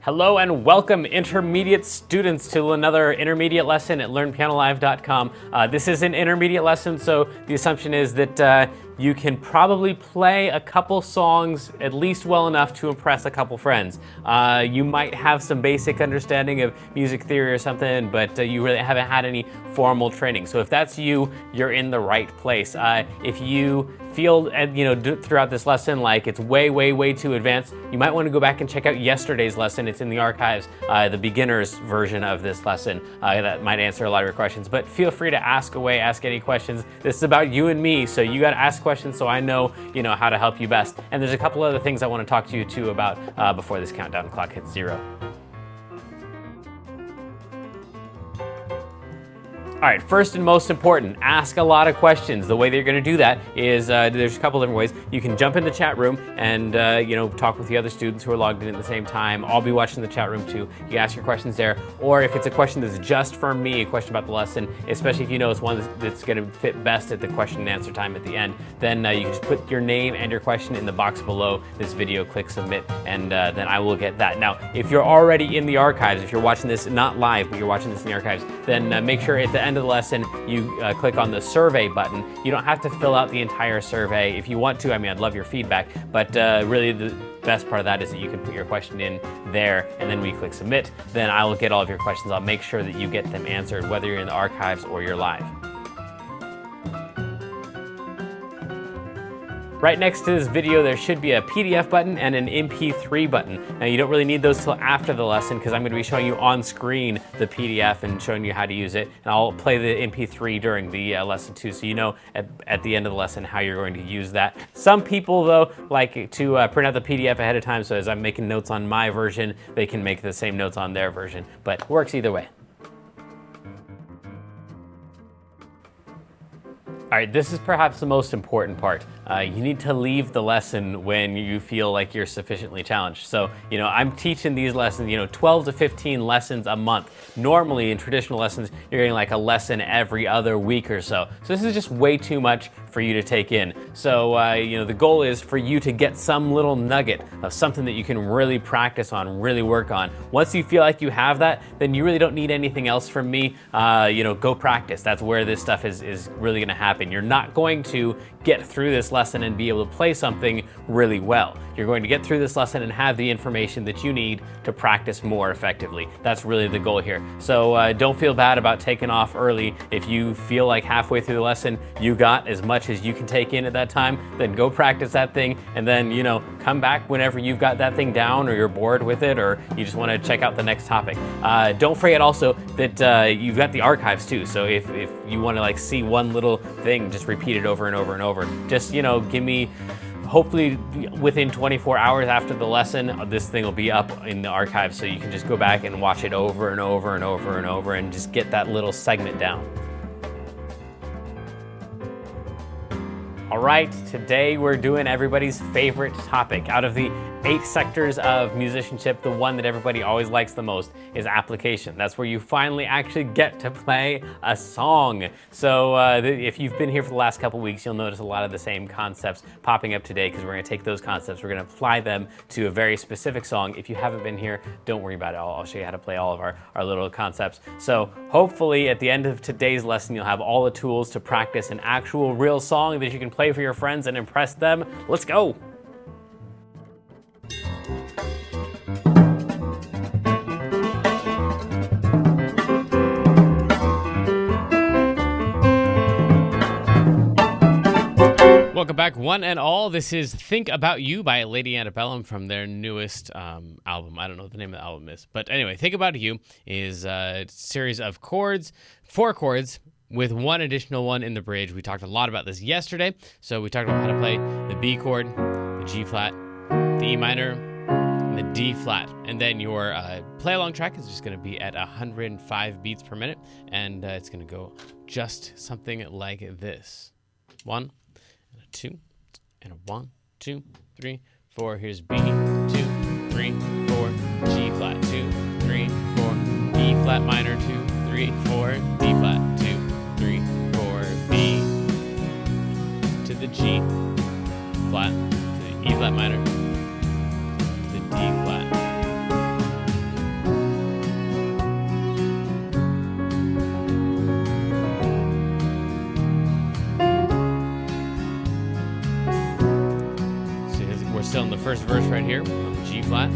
Hello and welcome intermediate students to another intermediate lesson at learnpianolive.com. This is an intermediate lesson, so the assumption is that you can probably play a couple songs at least well enough to impress a couple friends. You might have some basic understanding of music theory or something, but you really haven't had any formal training. So if that's you, you're in the right place. If you feel, throughout this lesson like it's way too advanced, you might want to go back and check out yesterday's lesson. It's in the archives, the beginner's version of this lesson. That might answer a lot of your questions, but feel free to ask away, ask any questions. This is about you and me, so you got to ask questions so I know, how to help you best. And there's a couple other things I want to talk to you too about before this countdown clock hits 0. All right, first and most important, ask a lot of questions. The way that you're gonna do that is, there's a couple different ways. You can jump in the chat room and talk with the other students who are logged in at the same time. I'll be watching the chat room too. You can ask your questions there. Or if it's a question that's just for me, a question about the lesson, especially if you know it's one that's gonna fit best at the question and answer time at the end, then you can just put your name and your question in the box below this video, click submit, and then I will get that. Now, if you're already in the archives, if you're watching this not live, but you're watching this in the archives, then make sure at the end of the lesson you click on the survey button. You don't have to fill out the entire survey. If you want to, I'd love your feedback, but really the best part of that is that you can put your question in there, and then we click submit. Then I will get all of your questions. I'll make sure that you get them answered, whether you're in the archives or you're live. Right next to this video, there should be a PDF button and an MP3 button. Now, you don't really need those till after the lesson because I'm going to be showing you on screen the PDF and showing you how to use it. And I'll play the MP3 during the lesson too, so you know at the end of the lesson how you're going to use that. Some people, though, like to print out the PDF ahead of time, so as I'm making notes on my version, they can make the same notes on their version, but it works either way. All right, this is perhaps the most important part. You need to leave the lesson when you feel like you're sufficiently challenged. So, I'm teaching these lessons, 12 to 15 lessons a month. Normally in traditional lessons, you're getting like a lesson every other week or so. So this is just way too much for you to take in. So, the goal is for you to get some little nugget of something that you can really practice on, really work on. Once you feel like you have that, then you really don't need anything else from me. Go practice. That's where this stuff is really gonna happen. You're not going to get through this lesson and be able to play something really well. You're going to get through this lesson and have the information that you need to practice more effectively. That's really the goal here. So don't feel bad about taking off early. If you feel like halfway through the lesson you got as much as you can take in at that time, then go practice that thing, and then come back whenever you've got that thing down, or you're bored with it, or you just want to check out the next topic. Don't forget also that you've got the archives too. So if you want to see one little thing, just repeat it over and over and over. Just give me, hopefully within 24 hours after the lesson, this thing will be up in the archive, so you can just go back and watch it over and over and over and over and just get that little segment down. All right, today we're doing everybody's favorite topic. Out of the 8 sectors of musicianship, the one that everybody always likes the most is application. That's where you finally actually get to play a song. So if you've been here for the last couple weeks, you'll notice a lot of the same concepts popping up today, because we're gonna take those concepts, we're gonna apply them to a very specific song. If you haven't been here, don't worry about it. I'll show you how to play all of our little concepts. So hopefully at the end of today's lesson, you'll have all the tools to practice an actual real song that you can play for your friends and impress them. Let's go. Welcome back, one and all. This is Think About You by Lady Antebellum from their newest album. I don't know what the name of the album is. But anyway, Think About You is a series of chords, 4 chords, with one additional one in the bridge. We talked a lot about this yesterday. So we talked about how to play the B chord, the G flat, the E minor, and the D flat. And then your play-along track is just going to be at 105 beats per minute. And it's going to go just something like this. 1, 2, and a 1, 2, 3, 4. Here's B, 2, 3, 4, G flat, 2, 3, 4, E flat minor, 2, 3, 4, D flat, 2, 3, 4, B to the G flat, to the E flat minor, to the D flat, verse right here on the G flat.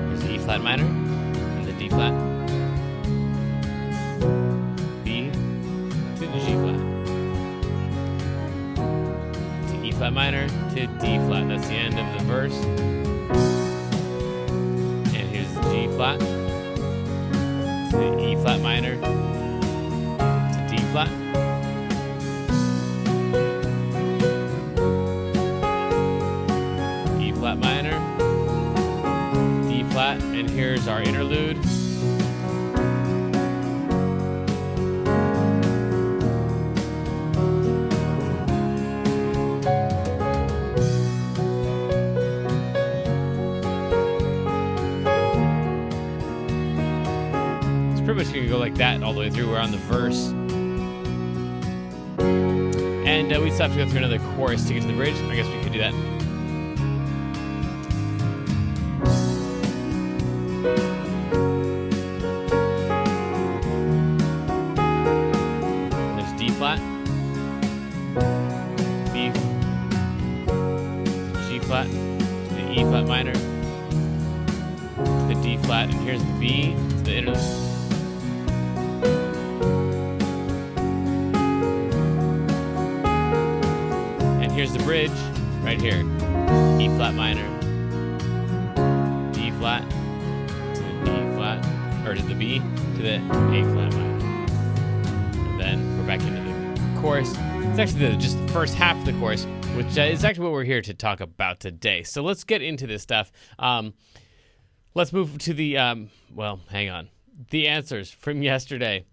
Here's the E flat minor and the D flat. B to the G flat. To E flat minor to D flat. That's the end of the verse. And here's the G flat. To the E flat minor to D flat. E flat minor, D flat, and here's our interlude. Pretty much going to go like that all the way through. We're on the verse. And we still have to go through another chorus to get to the bridge. I guess we could do that. There's D flat, B, G flat, the E flat minor, the D flat, and here's the B, to the interlude. Here's the bridge right here. E flat minor, D flat to the D flat, or to the B to the A flat minor. And then we're back into the chorus. It's actually just the first half of the chorus, which is actually what we're here to talk about today. So let's get into this stuff. Let's move to the, well, hang on. The answers from yesterday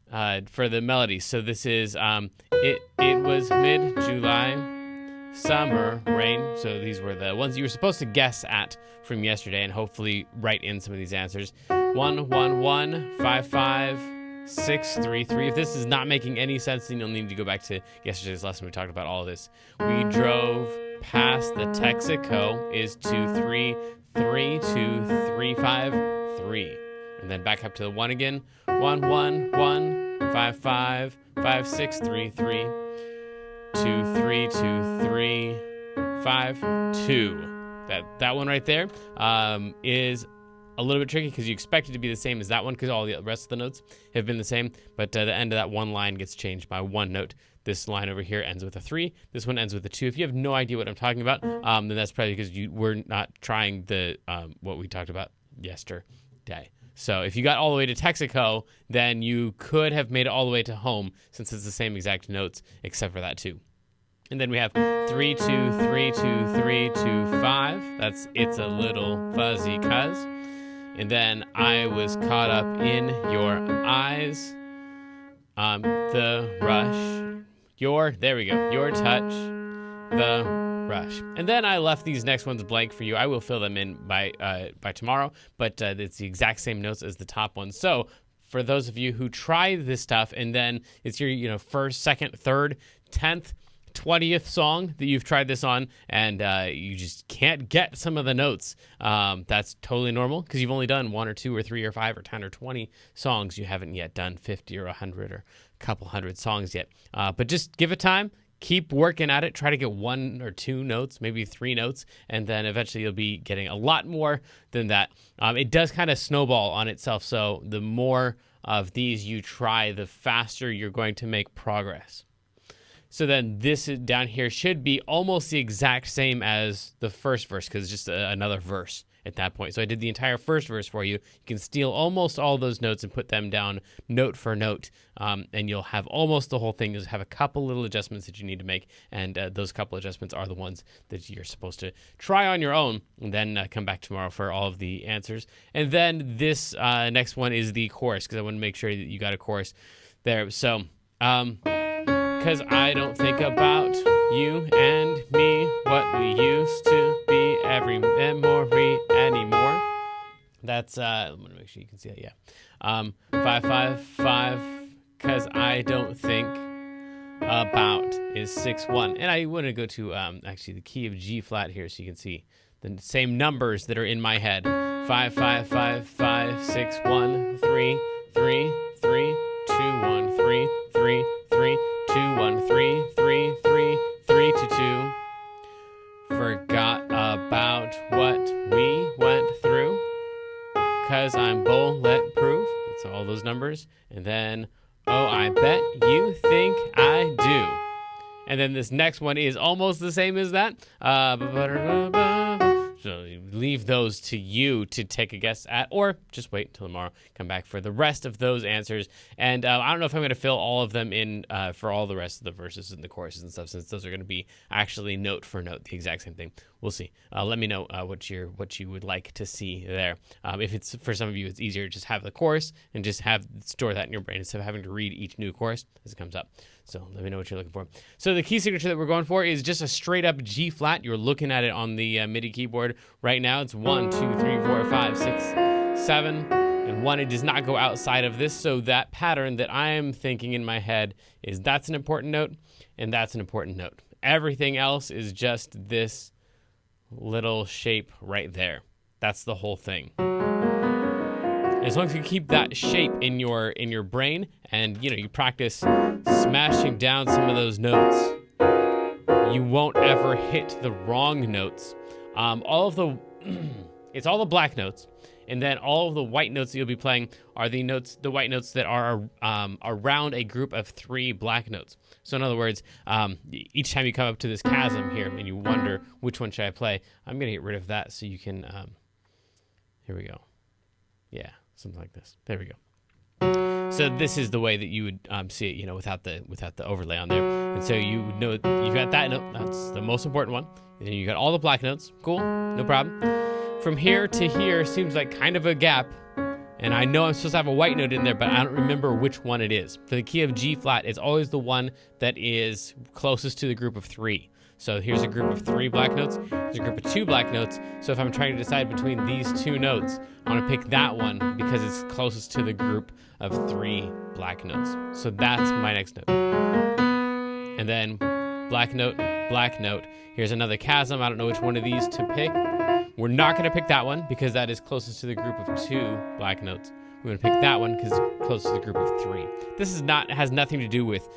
for the melody. So this is, it was mid-July. Summer, rain. So these were the ones you were supposed to guess at from yesterday and hopefully write in some of these answers. 1, 1, 1, 5, 5, 6, 3, 3. If this is not making any sense, then you'll need to go back to yesterday's lesson. We talked about all of this. We drove past the Texaco is 2, 3, 3, 2, 3, 5, 3. And then back up to the 1 again. 1, 1, 1, 5, 5, 5, 6, 3, 3. 2, 3, 2, 3, 5, 2. That one right there is a little bit tricky because you expect it to be the same as that one because all the rest of the notes have been the same. But the end of that one line gets changed by one note. This line over here ends with a 3. This one ends with a 2. If you have no idea what I'm talking about, then that's probably because you were not trying the what we talked about yesterday. So if you got all the way to Texaco, then you could have made it all the way to home since it's the same exact notes except for that 2. And then we have 3, 2, 3, 2, 3, 2, 5. That's It's a Little Fuzzy Cuz. And then I was caught up in your eyes. The rush. There we go. Your touch. The rush. And then I left these next ones blank for you. I will fill them in by tomorrow, but it's the exact same notes as the top one. So for those of you who try this stuff and then it's your first, second, third, 10th, 20th song that you've tried this on and you just can't get some of the notes, that's totally normal because you've only done 1 or 2 or 3 or 5 or 10 or 20 songs. You haven't yet done 50 or 100 or a couple hundred songs yet. But just give it time. Keep working at it. Try to get 1 or 2 notes, maybe 3 notes, and then eventually you'll be getting a lot more than that. It does kind of snowball on itself, so the more of these you try, the faster you're going to make progress. So then this down here should be almost the exact same as the first verse because it's just another verse at that point. So I did the entire first verse for you. You can steal almost all those notes and put them down note for note, and you'll have almost the whole thing. You'll have a couple little adjustments that you need to make, and those couple adjustments are the ones that you're supposed to try on your own, and then come back tomorrow for all of the answers. And then this next one is the chorus because I want to make sure that you got a chorus there. So, because I don't think about you and me, what we used to be, every memory anymore. That's, I'm going to make sure you can see that, yeah. 5, 5, 5, because I don't think about is 6, 1. And I want to go to actually the key of G flat here so you can see the same numbers that are in my head. 5, 5, 5, 5, 6, 1, 3, 3, 3. numbers, and then, oh, I bet you think I do. And then this next one is almost the same as that. So leave those to you to take a guess at, or just wait until tomorrow. Come back for the rest of those answers. And I don't know if I'm going to fill all of them in for all the rest of the verses and the choruses and stuff, since those are going to be actually note for note the exact same thing. We'll see. Let me know what you would like to see there. If it's for some of you, it's easier to just have the chorus and just store that in your brain instead of having to read each new chorus as it comes up. So let me know what you're looking for. So the key signature that we're going for is just a straight up G flat. You're looking at it on the MIDI keyboard right now. It's 1, 2, 3, 4, 5, 6, 7, and 1. It does not go outside of this. So that pattern that I am thinking in my head is that's an important note and that's an important note. Everything else is just this little shape right there. That's the whole thing. As long as you keep that shape in your brain, and you practice smashing down some of those notes, you won't ever hit the wrong notes. It's all the black notes, and then all of the white notes that you'll be playing are the white notes that are around a group of 3 black notes. So in other words, each time you come up to this chasm here and you wonder which one should I play, I'm gonna get rid of that so you can. Here we go. Yeah. Something like this. There we go. So this is the way that you would see it, without the overlay on there. And so you would know you've got that note. That's the most important one. And then you got all the black notes. Cool, no problem. From here to here seems like kind of a gap. And I know I'm supposed to have a white note in there, but I don't remember which one it is. For the key of G flat, it's always the one that is closest to the group of 3. So here's a group of 3 black notes. There's a group of 2 black notes. So if I'm trying to decide between these 2 notes, I want to pick that one because it's closest to the group of 3 black notes. So that's my next note. And then black note, black note. Here's another chasm. I don't know which one of these to pick. We're not going to pick that one because that is closest to the group of 2 black notes. We're going to pick that one because it's close to the group of 3. This has nothing to do with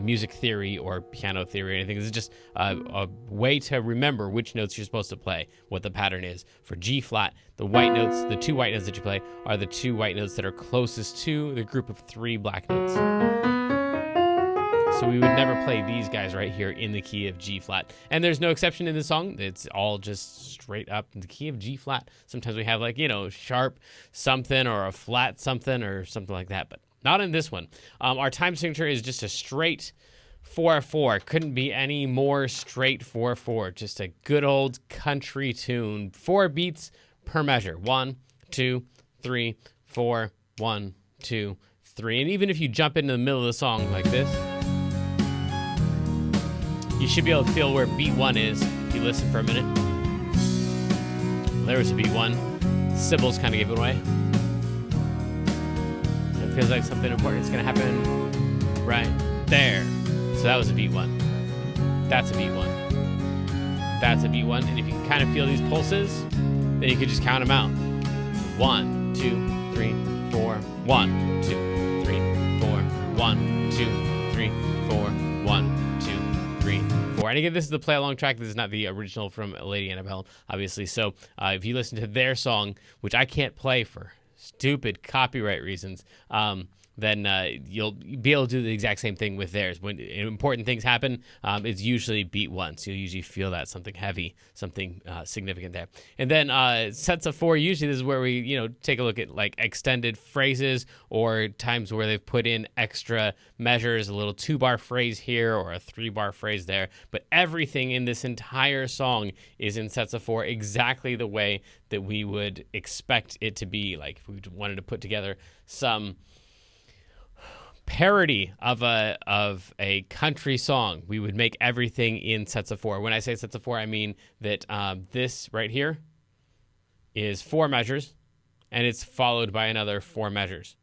music theory or piano theory or anything. This is just a way to remember which notes you're supposed to play, what the pattern is. For G flat, the white notes, the 2 white notes that you play are the 2 white notes that are closest to the group of 3 black notes. So we would never play these guys right here in the key of G flat. And there's no exception in the song. It's all just straight up in the key of G flat. Sometimes we have sharp something or a flat something or something like that, but not in this one. Our time signature is just a straight 4/4. Couldn't be any more straight 4/4. Just a good old country tune. 4 beats per measure. 1, 2, 3, 4, 1, 2, 3. And even if you jump into the middle of the song like this, you should be able to feel where beat 1 is if you listen for a minute. There was a beat 1. Cymbals kind of gave it away. It feels like something important is going to happen right there. So that was a beat 1. That's a beat 1. That's a beat 1. And if you can kind of feel these pulses, then you could just count them out. 1, 2, 3, 4. 1, 2, 3, 4. 1, 2, 3, 4. 1, 2, 3, 4. And again, this is the play along track. This is not the original from Lady Antebellum, obviously. So if you listen to their song, which I can't play for stupid copyright reasons, then you'll be able to do the exact same thing with theirs. When important things happen, it's usually beat 1. So you'll usually feel that something heavy, something significant there. And then sets of 4, usually this is where we take a look at like extended phrases or times where they've put in extra measures, a little 2-bar phrase here or a 3-bar phrase there. But everything in this entire song is in sets of 4, exactly the way that we would expect it to be. Like if we wanted to put together some parody of a country song, we would make everything in sets of 4. When I say sets of 4, I mean that this right here is 4 measures, and it's followed by another 4 measures.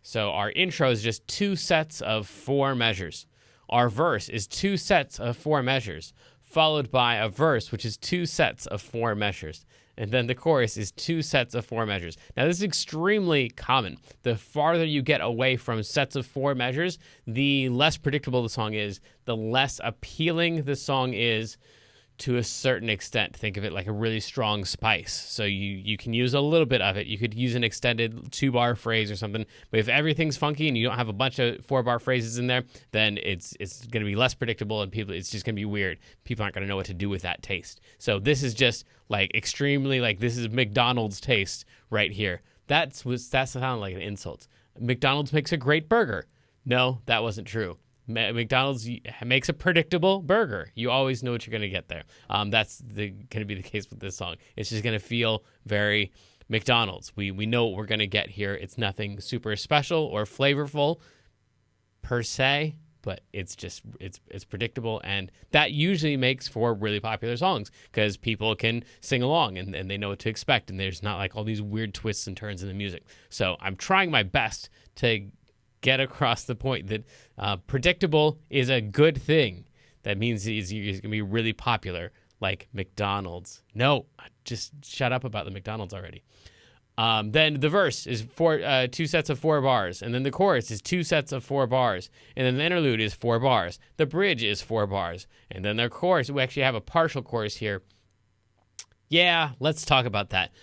So our intro is just 2 sets of 4 measures. Our verse is 2 sets of 4 measures, followed by a verse, which is 2 sets of 4 measures. And then the chorus is 2 sets of 4 measures. Now, this is extremely common. The farther you get away from sets of 4 measures, the less predictable the song is, the less appealing the song is to a certain extent. Think of it like a really strong spice. So you can use a little bit of it. You could use an extended 2-bar phrase or something. But if everything's funky and you don't have a bunch of 4-bar phrases in there, then it's going to be less predictable, and it's just going to be weird. People aren't going to know what to do with that taste. So this is just like extremely, like, this is McDonald's taste right here. That sounded like an insult. McDonald's makes a great burger. No, that wasn't true. McDonald's makes a predictable burger. You always know what you're going to get there. That's going to be the case with this song. It's just going to feel very McDonald's. We know what we're going to get here. It's nothing super special or flavorful per se, but it's predictable, and that usually makes for really popular songs because people can sing along and they know what to expect, and there's not like all these weird twists and turns in the music. So I'm trying my best to get across the point that predictable is a good thing. That means it's going to be really popular, like McDonald's. No, just shut up about the McDonald's already. Then the verse is 2 sets of 4 bars, and then the chorus is 2 sets of 4 bars, and then the interlude is 4 bars. The bridge is 4 bars, and then the chorus, we actually have a partial chorus here. Yeah, let's talk about that.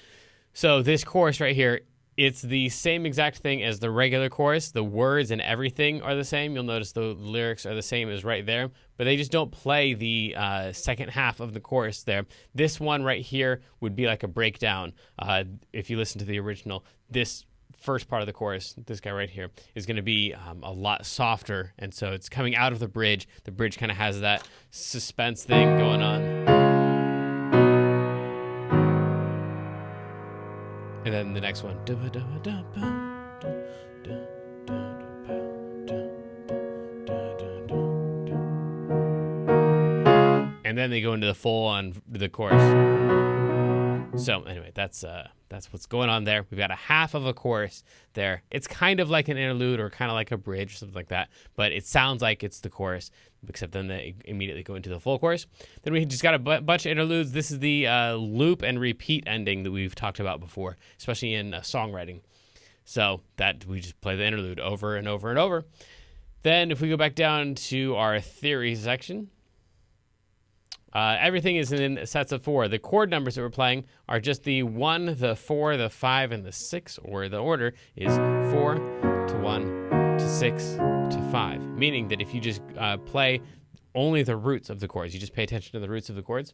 So this chorus right here, it's the same exact thing as the regular chorus. The words and everything are the same. You'll notice the lyrics are the same as right there, but they just don't play the second half of the chorus there. This one right here would be like a breakdown. If you listen to the original, this first part of the chorus, this guy right here, is going to be a lot softer, and so it's coming out of the bridge. The bridge kind of has that suspense thing going on. And then the next one. And then they go into the full on the chorus. So anyway, that's what's going on there. We've got a half of a chorus there. It's kind of like an interlude or kind of like a bridge or something like that, but it sounds like it's the chorus, except then they immediately go into the full chorus. Then we just got a bunch of interludes. This is the loop and repeat ending that we've talked about before, especially in songwriting. So that we just play the interlude over and over and over. Then if we go back down to our theory section, everything is in sets of 4. The chord numbers that we're playing are just the 1, the 4, the 5, and the 6, or the order is 4 to 1 to 6 to 5, meaning that if you just play only the roots of the chords, you just pay attention to the roots of the chords.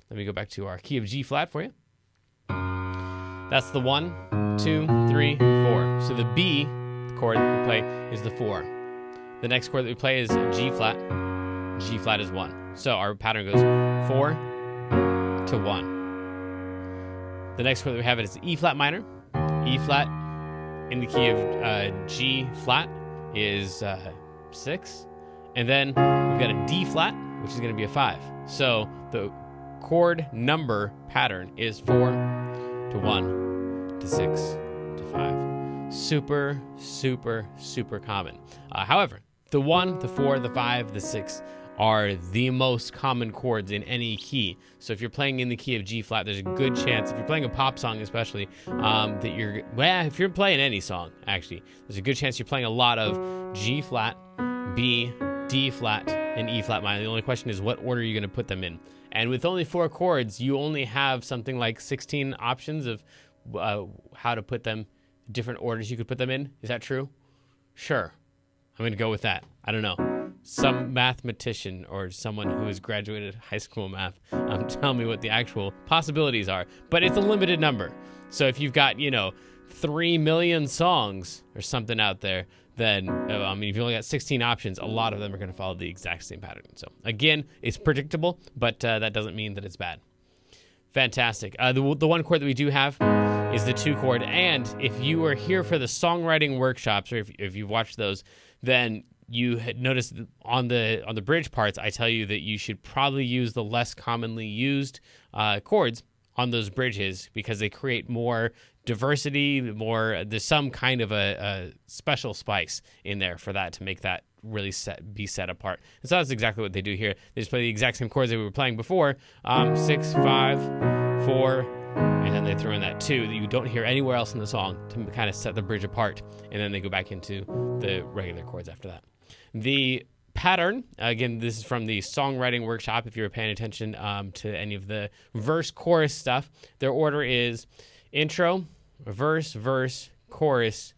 Let me go back to our key of G flat for you. That's the 1, 2, 3, 4. So the B chord that we play is the 4. The next chord that we play is G flat. G flat is 1. So our pattern goes 4 to 1. The next chord that we have is E flat minor. E flat in the key of G flat is 6. And then we've got a D flat, which is going to be a 5. So the chord number pattern is 4 to 1 to 6 to 5. Super, super, super common. However, the 1, the 4, the 5, the 6 are the most common chords in any key. So if you're playing in the key of G flat, there's a good chance, if you're playing a pop song especially, if you're playing any song, actually, there's a good chance you're playing a lot of G flat, B, D flat, and E flat minor. The only question is what order you're going to put them in. And with only 4 chords, you only have something like 16 options of how to put them, different orders you could put them in. Is that true? Sure. I'm going to go with that. I don't know. Some mathematician or someone who has graduated high school math tell me what the actual possibilities are. But it's a limited number. So if you've got, 3 million songs or something out there, then, if you only got 16 options, a lot of them are going to follow the exact same pattern. So again, it's predictable, but that doesn't mean that it's bad. Fantastic. The one chord that we do have is the 2 chord. And if you are here for the songwriting workshops, or if you've watched those, then you had noticed on the bridge parts, I tell you that you should probably use the less commonly used chords on those bridges because they create more diversity, there's some kind of a special spice in there for that to make that really be set apart. And so that's exactly what they do here. They just play the exact same chords that we were playing before, 6, 5, 4, and then they throw in that 2 that you don't hear anywhere else in the song to kind of set the bridge apart, and then they go back into the regular chords after that. The pattern, again, this is from the songwriting workshop, if you were paying attention to any of the verse-chorus stuff. Their order is intro, verse, verse, chorus,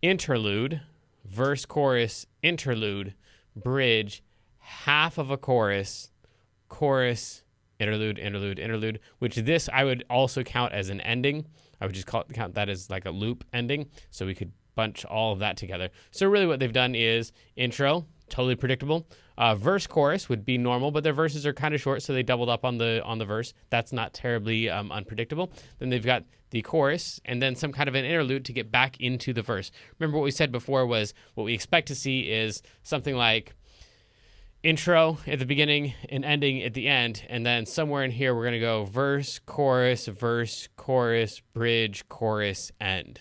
interlude, verse, chorus, interlude, bridge, half of a chorus, chorus, interlude, interlude, interlude, which this I would also count as an ending. I would just count that as like a loop ending, so we could bunch all of that together. So really what they've done is intro, totally predictable. Verse chorus would be normal, but their verses are kind of short, so they doubled up on the verse. That's not terribly unpredictable. Then they've got the chorus, and then some kind of an interlude to get back into the verse. Remember what we said before was what we expect to see is something like intro at the beginning and ending at the end, and then somewhere in here we're going to go verse, chorus, bridge, chorus, end.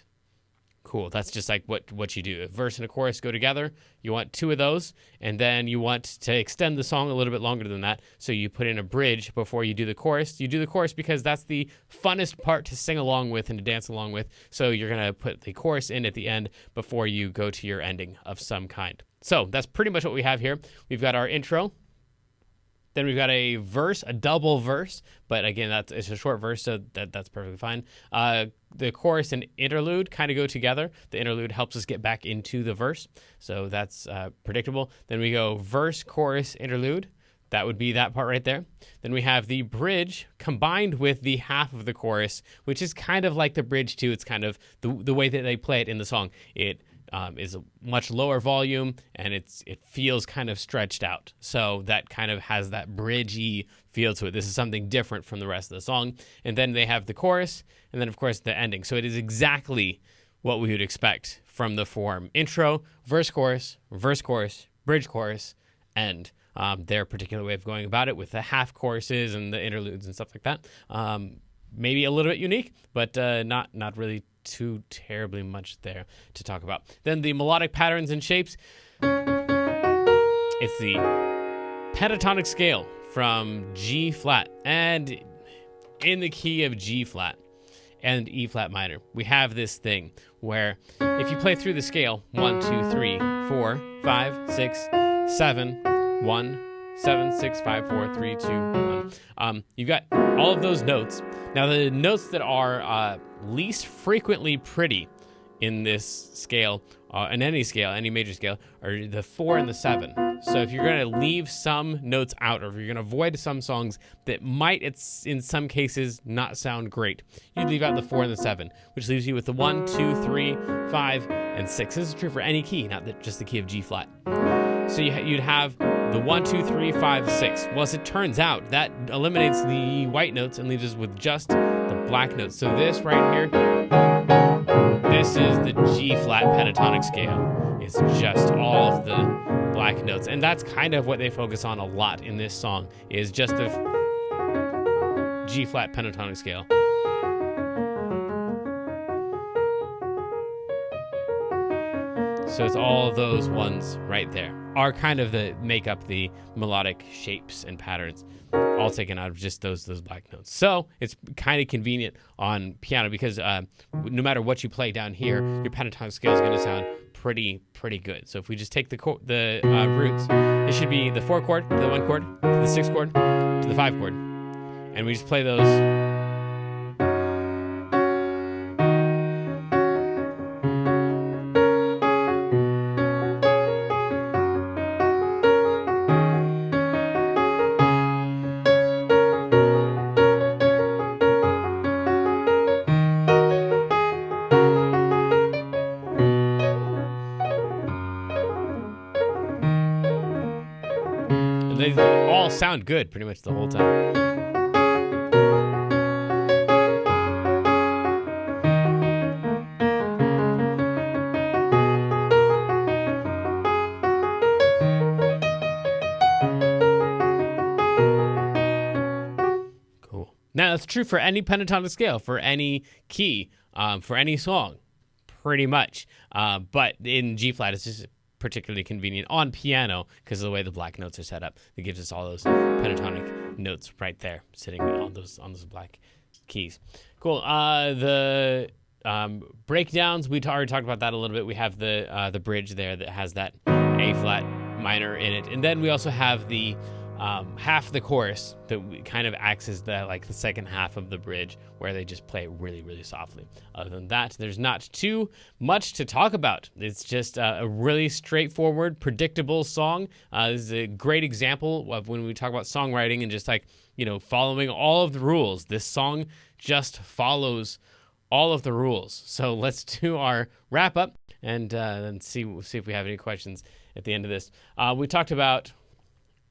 Cool. That's just like what you do. A verse and a chorus go together. You want two of those, and then you want to extend the song a little bit longer than that, so you put in a bridge before you do the chorus. You do the chorus because that's the funnest part to sing along with and to dance along with, so you're going to put the chorus in at the end before you go to your ending of some kind. So that's pretty much what we have here. We've got our intro. Then we've got a verse, a double verse, but again, it's a short verse, so that's perfectly fine. The chorus and interlude kind of go together. The interlude helps us get back into the verse, so that's predictable. Then we go verse, chorus, interlude. That would be that part right there. Then we have the bridge combined with the half of the chorus, which is kind of like the bridge too. It's kind of the way that they play it in the song. It is a much lower volume, and it feels kind of stretched out. So that kind of has that bridgey feel to it. This is something different from the rest of the song. And then they have the chorus, and then, of course, the ending. So it is exactly what we would expect from the form intro, verse, chorus, bridge, chorus, end. Their particular way of going about it with the half choruses and the interludes and stuff like that. Maybe a little bit unique, but not really too terribly much there to talk about. Then the melodic patterns and shapes. It's the pentatonic scale from G flat, and in the key of G flat and E flat minor, we have this thing where if you play through the scale 1, 2, 3, 4, 5, 6, 7, 1, 7, 6, 5, 4, 3, 2, 1. You've got all of those notes. Now, the notes that are least frequently pretty in this scale, in any scale, any major scale, are the 4 and the 7. So if you're going to leave some notes out, or if you're going to avoid some songs that might, in some cases, not sound great, you leave out the 4 and the 7, which leaves you with the 1, 2, 3, 5, and 6. This is true for any key, not just the key of G flat. So you'd have the 1, 2, 3, 5, 6. Well, as it turns out, that eliminates the white notes and leaves us with just the black notes. So this right here, this is the G flat pentatonic scale. It's just all of the black notes, and that's kind of what they focus on a lot in this song, is just the G flat pentatonic scale. So it's all of those ones right there are kind of make up the melodic shapes and patterns, all taken out of just those black notes. So it's kind of convenient on piano because no matter what you play down here, your pentatonic scale is going to sound pretty good. So if we just take the roots, it should be the 4 chord to the 1 chord to the 6 chord to the 5 chord, and we just play those. They all sound good pretty much the whole time. Cool. Now that's true for any pentatonic scale, for any key, for any song, pretty much. But in G flat, it's just particularly convenient on piano because of the way the black notes are set up. It gives us all those pentatonic notes right there, sitting on those black keys. Cool. The breakdowns, we already talked about that a little bit. We have the bridge there that has that A flat minor in it. And then we also have the half the chorus that kind of acts as the second half of the bridge, where they just play really, really softly. Other than that, there's not too much to talk about. It's just a really straightforward, predictable song. This is a great example of when we talk about songwriting and just following all of the rules. This song just follows all of the rules. So let's do our wrap up and then see if we have any questions at the end of this. We talked about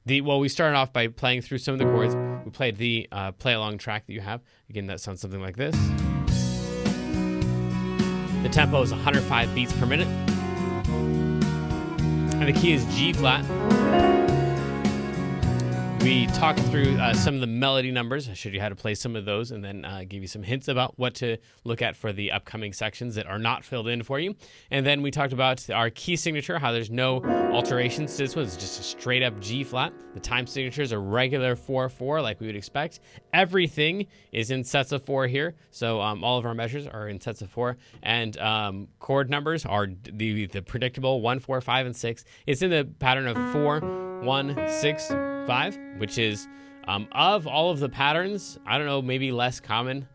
we started off by playing through some of the chords. We played the play-along track that you have. Again, that sounds something like this. The tempo is 105 beats per minute. And the key is G flat. We talked through some of the melody numbers. I showed you how to play some of those, and then gave you some hints about what to look at for the upcoming sections that are not filled in for you. And then we talked about our key signature, how there's no alterations to this one. It's just a straight up G flat. The time signature is a regular 4/4 like we would expect. Everything is in sets of 4 here. So all of our measures are in sets of 4. And chord numbers are the predictable 1, 4, 5, and 6. It's in the pattern of 4, 1, 6, 5, which is of all of the patterns, I don't know, maybe less common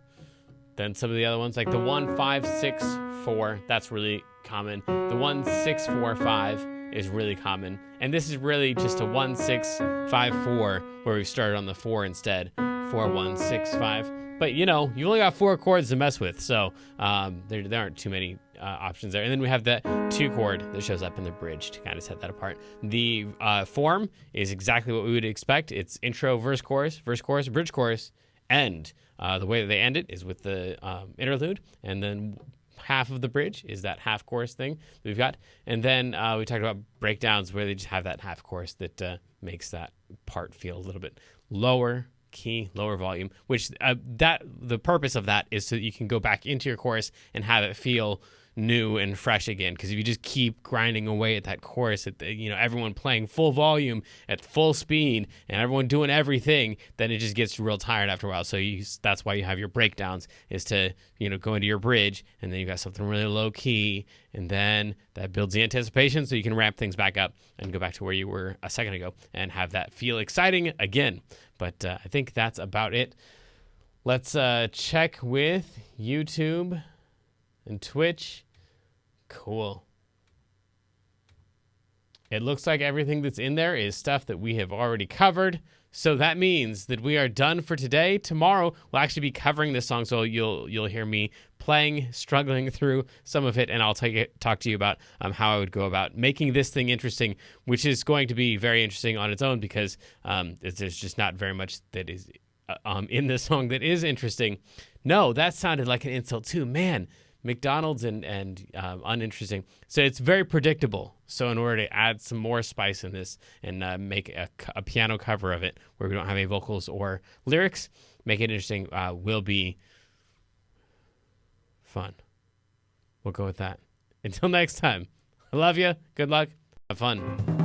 than some of the other ones. Like the 1, 5, 6, 4, that's really common. The 1, 6, 4, 5 is really common. And this is really just a 1, 6, 5, 4, where we started on the 4 instead. 4, 1, 6, 5. But you only got 4 chords to mess with, so there aren't too many options there. And then we have the 2 chord that shows up in the bridge to kind of set that apart. The form is exactly what we would expect. It's intro, verse, chorus, bridge, chorus, end. The way that they end it is with the interlude, and then half of the bridge is that half chorus thing that we've got. And then we talked about breakdowns, where they just have that half chorus that makes that part feel a little bit lower key, lower volume, which the purpose of that is so that you can go back into your chorus and have it feel new and fresh again. Because if you just keep grinding away at that chorus, everyone playing full volume at full speed and everyone doing everything, then it just gets real tired after a while. So that's why you have your breakdowns, is to go into your bridge, and then you got something really low key, and then that builds the anticipation so you can ramp things back up and go back to where you were a second ago and have that feel exciting again. But I think that's about it. Let's check with YouTube and Twitch. Cool. It looks like everything that's in there is stuff that we have already covered. So that means that we are done for today. Tomorrow we'll actually be covering this song, so you'll hear me playing, struggling through some of it, and I'll talk to you about how I would go about making this thing interesting, which is going to be very interesting on its own, because there's just not very much that is in this song that is interesting. No, that sounded like an insult too. Man, McDonald's and uninteresting. So it's very predictable. So in order to add some more spice in this and make a piano cover of it where we don't have any vocals or lyrics, make it interesting, will be fun. We'll go with that. Until next time, I love you. Good luck. Have fun.